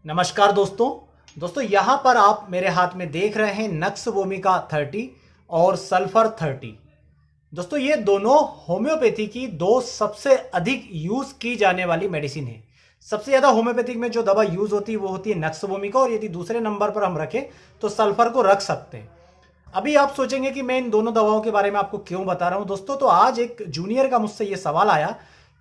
नमस्कार दोस्तों यहाँ पर आप मेरे हाथ में देख रहे हैं नक्स वोमिका 30 और सल्फर 30। दोस्तों ये दोनों होम्योपैथी की दो सबसे अधिक यूज की जाने वाली मेडिसिन है। सबसे ज्यादा होम्योपैथिक में जो दवा यूज होती है वो होती है नक्स वोमिका, और यदि दूसरे नंबर पर हम रखें तो सल्फर को रख सकते हैं। अभी आप सोचेंगे कि मैं इन दोनों दवाओं के बारे में आपको क्यों बता रहा हूं दोस्तों। तो आज एक जूनियर का मुझसे ये सवाल आया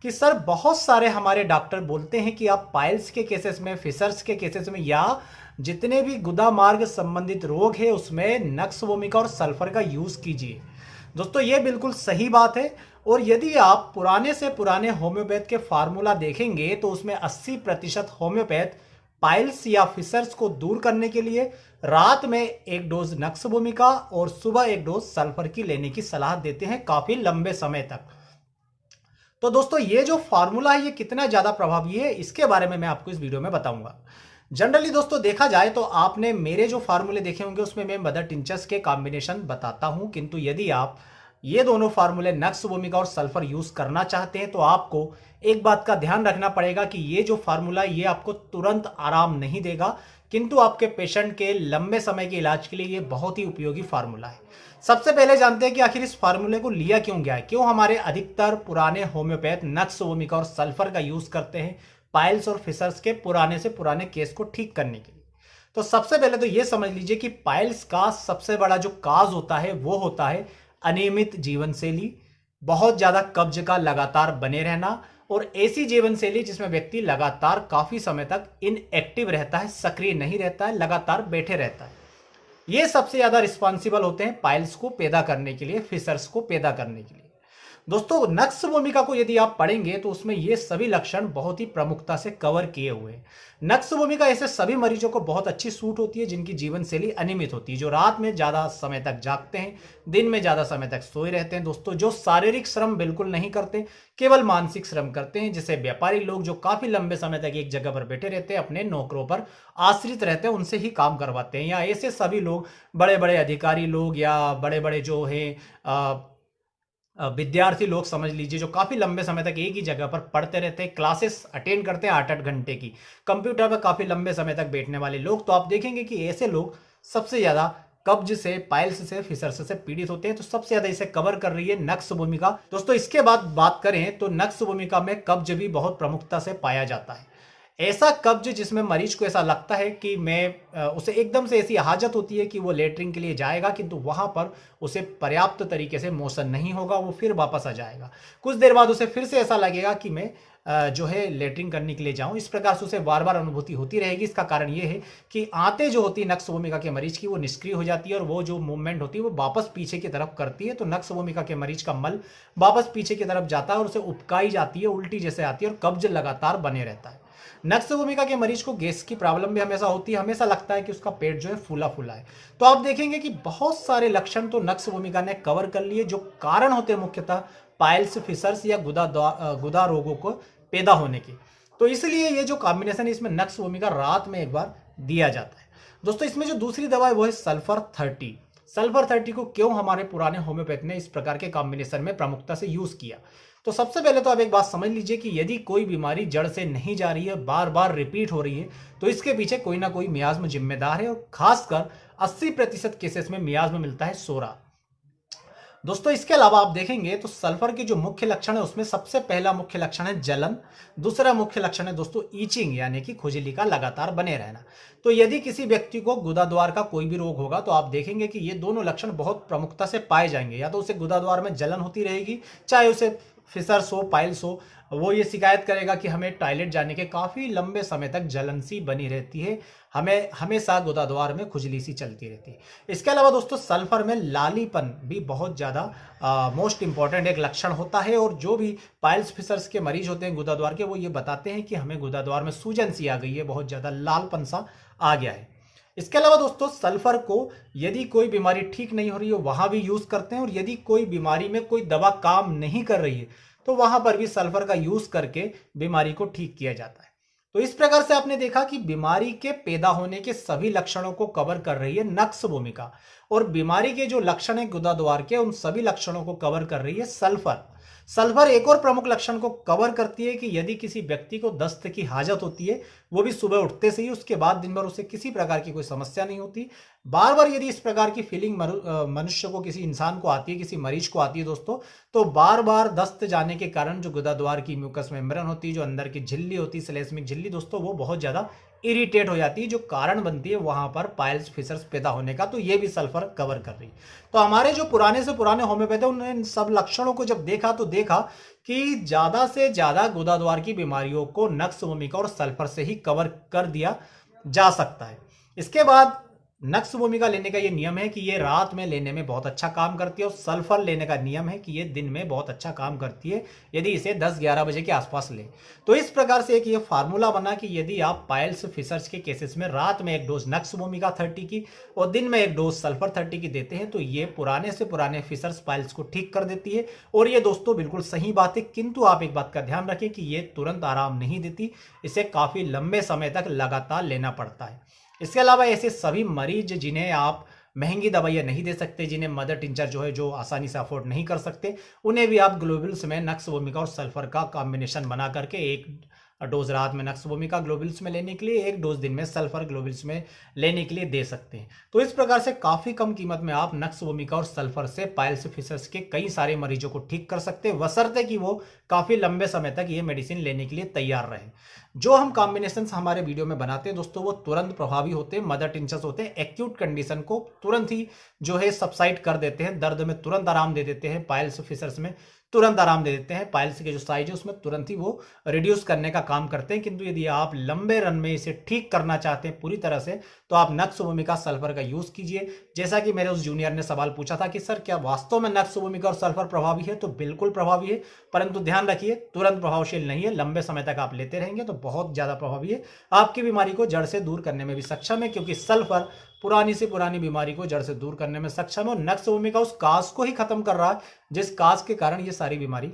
कि सर बहुत सारे हमारे डॉक्टर बोलते हैं कि आप पाइल्स के केसेस में, फिशर्स के केसेस में या जितने भी गुदा मार्ग संबंधित रोग है उसमें नक्स वोमिका और सल्फर का यूज कीजिए। दोस्तों ये बिल्कुल सही बात है। और यदि आप पुराने से पुराने होम्योपैथ के फार्मूला देखेंगे तो उसमें 80% होम्योपैथ पाइल्स या फिशर्स को दूर करने के लिए रात में एक डोज नक्स वोमिका और सुबह एक डोज सल्फर की लेने की सलाह देते हैं काफी लंबे समय तक। तो दोस्तों ये जो फार्मूला है ये कितना ज्यादा प्रभावी है इसके बारे में मैं आपको इस वीडियो में बताऊंगा। जनरली दोस्तों देखा जाए तो आपने मेरे जो फार्मूले देखे होंगे उसमें मैं मदर टिंचर्स के कॉम्बिनेशन बताता हूं, किंतु यदि आप ये दोनों फार्मूले नक्स वोमिका और सल्फर यूज करना चाहते हैं तो आपको एक बात का ध्यान रखना पड़ेगा कि ये जो फार्मूला ये आपको तुरंत आराम नहीं देगा, किंतु आपके पेशेंट के लंबे समय के इलाज के लिए ये बहुत ही उपयोगी फार्मूला है। सबसे पहले जानते हैं कि आखिर इस फार्मूले को लिया क्यों गया है, क्यों हमारे अधिकतर पुराने होम्योपैथ नक्स वोमिका और सल्फर का यूज करते हैं पाइल्स और फिशर्स के पुराने से पुराने केस को ठीक करने के लिए। तो सबसे पहले तो यह समझ लीजिए कि पाइल्स का सबसे बड़ा जो काज होता है वो होता है अनियमित जीवन शैली, बहुत ज्यादा कब्ज का लगातार बने रहना और ऐसी जीवन शैली जिसमें व्यक्ति लगातार काफी समय तक इनएक्टिव रहता है, सक्रिय नहीं रहता है, लगातार बैठे रहता है। ये सबसे ज्यादा रिस्पॉन्सिबल होते हैं पाइल्स को पैदा करने के लिए, फिशर्स को पैदा करने के लिए। दोस्तों नक्स वोमिका को यदि आप पढ़ेंगे तो उसमें ये सभी लक्षण बहुत ही प्रमुखता से कवर किए हुए हैं। नक्स वोमिका ऐसे सभी मरीजों को बहुत अच्छी सूट होती है जिनकी जीवन शैली अनियमित होती है, जो रात में ज्यादा समय तक जागते हैं, दिन में ज्यादा समय तक सोए रहते हैं। दोस्तों जो शारीरिक श्रम बिल्कुल नहीं करते, केवल मानसिक श्रम करते हैं, जैसे व्यापारी लोग जो काफी लंबे समय तक एक जगह पर बैठे रहते हैं, अपने नौकरों पर आश्रित रहते हैं, उनसे ही काम करवाते हैं। या ऐसे सभी लोग, बड़े बड़े अधिकारी लोग या बड़े बड़े जो है विद्यार्थी लोग समझ लीजिए, जो काफी लंबे समय तक एक ही जगह पर पढ़ते रहते हैं, क्लासेस अटेंड करते हैं 8-8 घंटे की, कंप्यूटर पर काफी लंबे समय तक बैठने वाले लोग, तो आप देखेंगे कि ऐसे लोग सबसे ज्यादा कब्ज से, पाइल्स से, फिशर्स से पीड़ित होते हैं। तो सबसे ज्यादा इसे कवर कर रही है नक्स वोमिका। दोस्तों इसके बाद बात करें तो नक्स वोमिका में कब्ज भी बहुत प्रमुखता से पाया जाता है। ऐसा कब्ज जिसमें मरीज को ऐसा लगता है कि उसे एकदम से ऐसी हाजत होती है कि वो लेटरिन के लिए जाएगा, किंतु वहां पर उसे पर्याप्त तरीके से मोशन नहीं होगा, वो फिर वापस आ जाएगा। कुछ देर बाद उसे फिर से ऐसा लगेगा कि मैं जो है लेटरिन करने के लिए जाऊं। इस प्रकार से उसे बार बार अनुभूति होती रहेगी। इसका कारण ये है कि आंतें जो होती है नक्स वोमिका के मरीज की वो निष्क्रिय हो जाती है और वो जो मूवमेंट होती है वो वापस पीछे की तरफ करती है। तो नक्स वोमिका के मरीज का मल वापस पीछे की तरफ जाता है और उसे उपकाई जाती है, उल्टी जैसे आती है और कब्ज लगातार बने रहता है। नक्स वोमिका के मरीज को गैस की प्रॉब्लम भी हमेशा होती है, हमेशा लगता है कि उसका पेट जो है फूला फूला है। तो आप देखेंगे कि बहुत सारे लक्षण तो नक्स वोमिका ने कवर कर लिए, जो कारण होते हैं मुख्यतः पाइल्स, फिशर्स या गुदा रोगों को पैदा होने की। तो इसलिए ये जो कॉम्बिनेशन है इसमें नक्स वोमिका रात में एक बार दिया जाता है। दोस्तों इसमें जो दूसरी दवा है वो है सल्फर 30। सल्फर 30 को क्यों हमारे पुराने होम्योपैथ ने इस प्रकार के कॉम्बिनेशन में प्रमुखता से यूज किया। तो सबसे पहले तो आप एक बात समझ लीजिए कि यदि कोई बीमारी जड़ से नहीं जा रही है, बार बार रिपीट हो रही है, तो इसके पीछे कोई ना कोई मियाज्म जिम्मेदार है। और खासकर 80% केसेस में मियाज्म मिलता है सोरा। दोस्तों इसके अलावा आप देखेंगे तो सल्फर के जो मुख्य लक्षण है उसमें सबसे पहला मुख्य लक्षण है जलन, दूसरा मुख्य लक्षण है दोस्तों ईचिंग यानी कि खुजली का लगातार बने रहना। तो यदि किसी व्यक्ति को गुदाद्वार का कोई भी रोग होगा तो आप देखेंगे कि ये दोनों लक्षण बहुत प्रमुखता से पाए जाएंगे। या तो उसे गुदाद्वार में जलन होती रहेगी, चाहे उसे फिशर्स हो, पाइल्स हो, वो ये शिकायत करेगा कि हमें टॉयलेट जाने के काफी लंबे समय तक जलन सी बनी रहती है, हमें हमेशा गुदाद्वार में खुजली सी चलती रहती है। इसके अलावा दोस्तों सल्फर में लालीपन भी बहुत ज्यादा मोस्ट इंपॉर्टेंट एक लक्षण होता है। और जो भी पाइल्स फिशर्स के मरीज होते हैं गुदाद्वार के, वो ये बताते हैं कि हमें गुदाद्वार में सूजन सी आ गई है, बहुत ज्यादा लालपन सा आ गया है। इसके अलावा दोस्तों सल्फर को यदि कोई बीमारी ठीक नहीं हो रही है वहां भी यूज करते हैं, और यदि कोई बीमारी में कोई दवा काम नहीं कर रही है तो वहां पर भी सल्फर का यूज करके बीमारी को ठीक किया जाता है। तो इस प्रकार से आपने देखा कि बीमारी के पैदा होने के सभी लक्षणों को कवर कर रही है नक्स वोमिका, और बीमारी के जो लक्षण है गुदाद्वार के उन सभी लक्षणों को कवर कर रही है सल्फर। सल्फर एक और प्रमुख लक्षण को कवर करती है कि यदि किसी व्यक्ति को दस्त की हाजत होती है, वो भी सुबह उठते से ही, उसके बाद दिन भर उसे किसी प्रकार की कोई समस्या नहीं होती। बार बार यदि इस प्रकार की फीलिंग मनुष्य को, किसी इंसान को आती है, किसी मरीज को आती है दोस्तों, तो बार बार दस्त जाने के कारण जो गुदाद्वार की म्यूकस मेम्ब्रेन होती है, जो अंदर की झिल्ली होती है, श्लेष्मिक झिल्ली दोस्तों, वो बहुत ज्यादा इरिटेट हो जाती है, जो कारण बनती है वहां पर पाइल्स फिशर्स पैदा होने का। तो ये भी सल्फर कवर कर रही। तो हमारे जो पुराने से पुराने होम्योपैथी उन्होंने इन सब लक्षणों को जब देखा तो देखा कि ज्यादा से ज्यादा गुदाद्वार की बीमारियों को नक्स भूमिका और सल्फर से ही कवर कर दिया जा सकता है। इसके बाद नक्स भूमिका लेने का ये नियम है कि ये रात में लेने में बहुत अच्छा काम करती है, और सल्फर लेने का नियम है कि ये दिन में बहुत अच्छा काम करती है, यदि इसे 10-11 बजे के आसपास ले। तो इस प्रकार से एक ये फार्मूला बना कि यदि आप पाइल्स फिशर्स के केसेस में रात में एक डोज नक्स भूमिका 30 की और दिन में एक डोज सल्फर 30 की देते हैं, तो ये पुराने से पुराने फिशर्स पाइल्स को ठीक कर देती है। और ये दोस्तों बिल्कुल सही बात है, किंतु आप एक बात का ध्यान रखें कि ये तुरंत आराम नहीं देती, इसे काफी लंबे समय तक लगातार लेना पड़ता है। इसके अलावा ऐसे सभी मरीज जिन्हें आप महंगी दवाइयां नहीं दे सकते, जिन्हें मदर टिंचर जो है जो आसानी से अफोर्ड नहीं कर सकते, उन्हें भी आप ग्लोबुल्स में नक्स भूमिका और सल्फर का कॉम्बिनेशन बना करके एक डोज रात में नक्स भूमिका ग्लोबुल्स में लेने के लिए, एक डोज दिन में सल्फर ग्लोबुल्स में लेने के लिए दे सकते हैं। तो इस प्रकार से काफी कम कीमत में आप नक्स भूमिका और सल्फर से पाइल्स फिशर्स के कई सारे मरीजों को ठीक कर सकते हैं, बशर्ते कि वो काफी लंबे समय तक ये मेडिसिन लेने के लिए तैयार रहे। जो हम कॉम्बिनेशन हमारे वीडियो में बनाते हैं दोस्तों, वो तुरंत प्रभावी होते हैं, मदर टिंचर्स होते हैं, एक्यूट कंडीशन को तुरंत ही जो है सबसाइड कर देते हैं, दर्द में तुरंत आराम दे देते हैं, पाइल्स फिशर्स में तुरंत आराम दे देते हैं, पाइल्स के जो साइज है उसमें तुरंत ही वो रिड्यूस करने का काम करते हैं। किंतु यदि आप लंबे रन में इसे ठीक करना चाहते हैं पूरी तरह से, तो आप नक्स भूमिका सल्फर का यूज कीजिए। जैसा कि मेरे उस जूनियर ने सवाल पूछा था कि सर क्या वास्तव में नक्स भूमिका और सल्फर प्रभावी है, तो बिल्कुल प्रभावी है, परंतु ध्यान रखिए तुरंत प्रभावशील नहीं है, लंबे समय तक आप लेते रहेंगे तो बहुत ज्यादा प्रभावी है, आपकी बीमारी को जड़ से दूर करने में भी सक्षम है, क्योंकि सल्फर पुरानी से पुरानी बीमारी को जड़ से दूर करने में सक्षम है, और नक्स भूमिका उस काज को ही खत्म कर रहा है जिस काज के कारण ये सारी बीमारी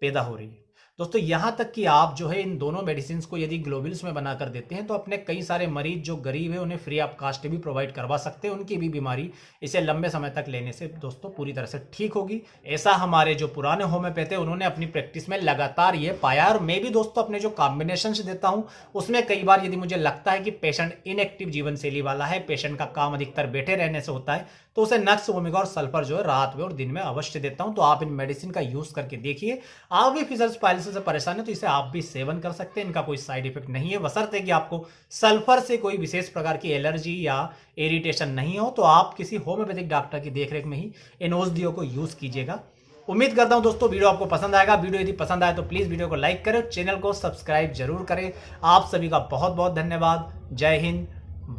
पैदा हो रही है। दोस्तों यहां तक कि आप जो है इन दोनों मेडिसिन को यदि ग्लोबुल्स में बनाकर देते हैं, तो अपने कई सारे मरीज जो गरीब है उन्हें फ्री ऑफ कास्ट भी प्रोवाइड करवा सकते हैं, उनकी भी बीमारी इसे लंबे समय तक लेने से दोस्तों पूरी तरह से ठीक होगी। ऐसा हमारे जो पुराने होम्योपैथी उन्होंने अपनी प्रैक्टिस में लगातार ये पाया। और मैं भी दोस्तों अपने जो कॉम्बिनेशन देता हूं उसमें कई बार यदि मुझे लगता है कि पेशेंट इनएक्टिव जीवन शैली वाला है, पेशेंट का काम अधिकतर बैठे रहने से होता है, तो उसे नक्स भूमिका और सल्फर जो है रात में और दिन में अवश्य देता हूं। तो आप इन मेडिसिन का यूज करके देखिए, आप भी फिशर्स पाइल्स से परेशान है तो इसे आप भी सेवन कर सकते हैं, इनका कोई साइड इफेक्ट नहीं है, बशर्ते कि आपको सल्फर से कोई विशेष प्रकार की एलर्जी या इरिटेशन नहीं हो, तो आप किसी होम्योपैथिक डॉक्टर की देखरेख में ही इन औषधियों को यूज कीजिएगा। उम्मीद करता हूं दोस्तों वीडियो आपको पसंद आएगा। वीडियो यदि पसंद आए तो प्लीज वीडियो को लाइक करें, चैनल को सब्सक्राइब जरूर करें। आप सभी का बहुत बहुत धन्यवाद। जय हिंद,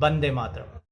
वंदे मातरम।